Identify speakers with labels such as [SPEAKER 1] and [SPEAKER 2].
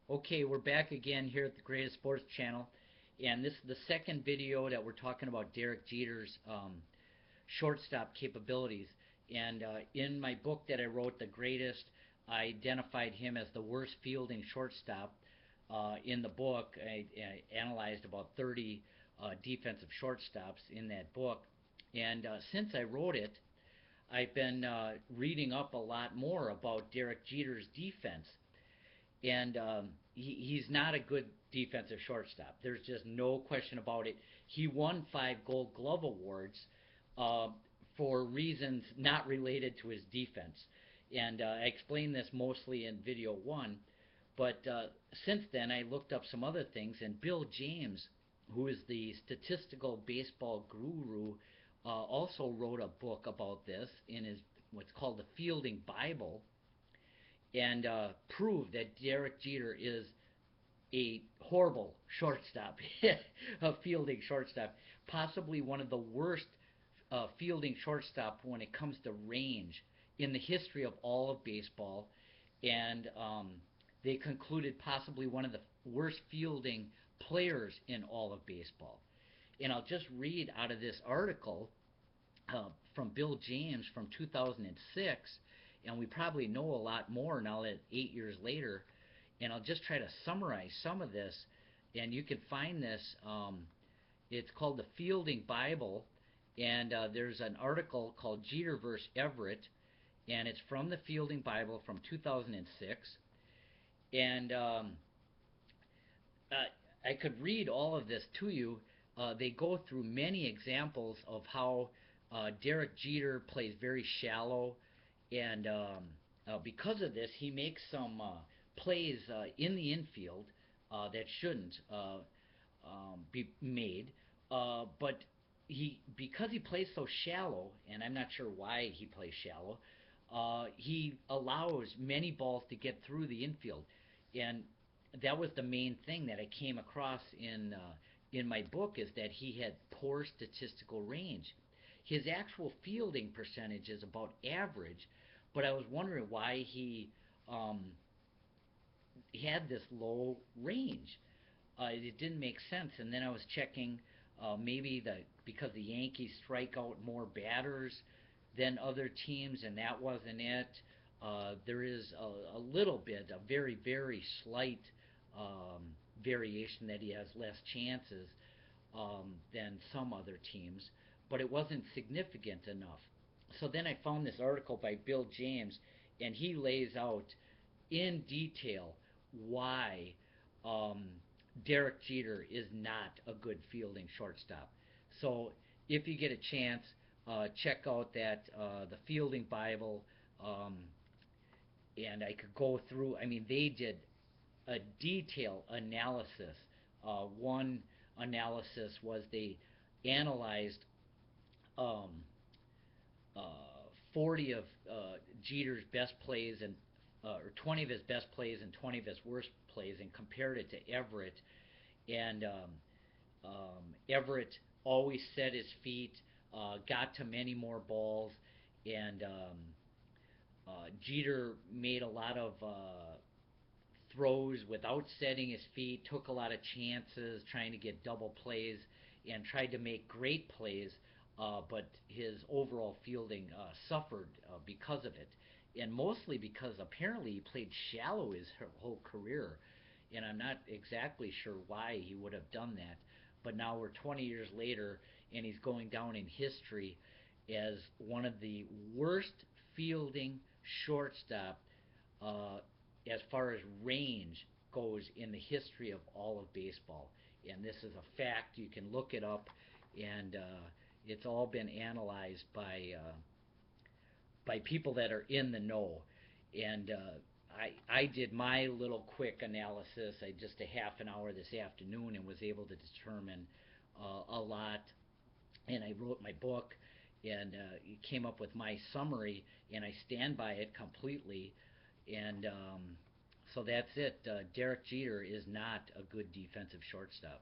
[SPEAKER 1] Okay, we're back again here at the Greatest Sports Channel, and this is the second video that we're talking about Derek Jeter's shortstop capabilities. And in my book that I wrote, The Greatest, I identified him as the worst fielding shortstop. In the book, I analyzed about 30 defensive shortstops in that book. And since I wrote it, I've been reading up a lot more about Derek Jeter's defense, and he's not a good defensive shortstop. There's just no question about it. He won 5 Gold Glove awards uh, for reasons not related to his defense, and I explained this mostly in video one. But since then, I looked up some other things, and Bill James, who is the statistical baseball guru, also wrote a book about this in his what's called the Fielding Bible, and proved that Derek Jeter is a horrible shortstop, a fielding shortstop, possibly one of the worst fielding shortstop when it comes to range in the history of all of baseball, and they concluded possibly one of the worst fielding players in all of baseball. And I'll just read out of this article from Bill James from 2006, and we probably know a lot more now that 8 years later. And I'll just try to summarize some of this, and you can find this. It's called the Fielding Bible, and there's an article called Jeter versus Everett, and it's from the Fielding Bible from 2006. And I could read all of this to you. They go through many examples of how Derek Jeter plays very shallow, and because of this, he makes some plays in the infield that shouldn't be made. But because he plays so shallow, and I'm not sure why he plays shallow, he allows many balls to get through the infield, and that was the main thing that I came across in my book, is that he had poor statistical range. His actual fielding percentage is about average, but I was wondering why um, he had this low range. It didn't make sense, and then I was checking maybe because the Yankees strike out more batters than other teams, and that wasn't it. There is a little bit, a very, very slight um, variation that he has less chances than some other teams, but it wasn't significant enough. So then I found this article by Bill James, and he lays out in detail why um, Derek Jeter is not a good fielding shortstop. So if you get a chance, check out that the Fielding Bible, um, and I could go through. I mean, they did a detailed analysis. One analysis was they analyzed um, uh, 40 of Jeter's best plays and or 20 of his best plays and 20 of his worst plays, and compared it to Everett. And Everett always set his feet, got to many more balls, and Jeter made a lot of throws without setting his feet, took a lot of chances trying to get double plays, and tried to make great plays, but his overall fielding suffered because of it. And mostly because apparently he played shallow his whole career. And I'm not exactly sure why he would have done that. But now we're 20 years later, and he's going down in history as one of the worst fielding shortstop uh, as far as range goes in the history of all of baseball. And this is a fact. You can look it up, and it's all been analyzed by people that are in the know. And I did my little quick analysis, just a half an hour this afternoon, and was able to determine a lot. And I wrote my book, and came up with my summary, and I stand by it completely. And so that's it. Derek Jeter is not a good defensive shortstop.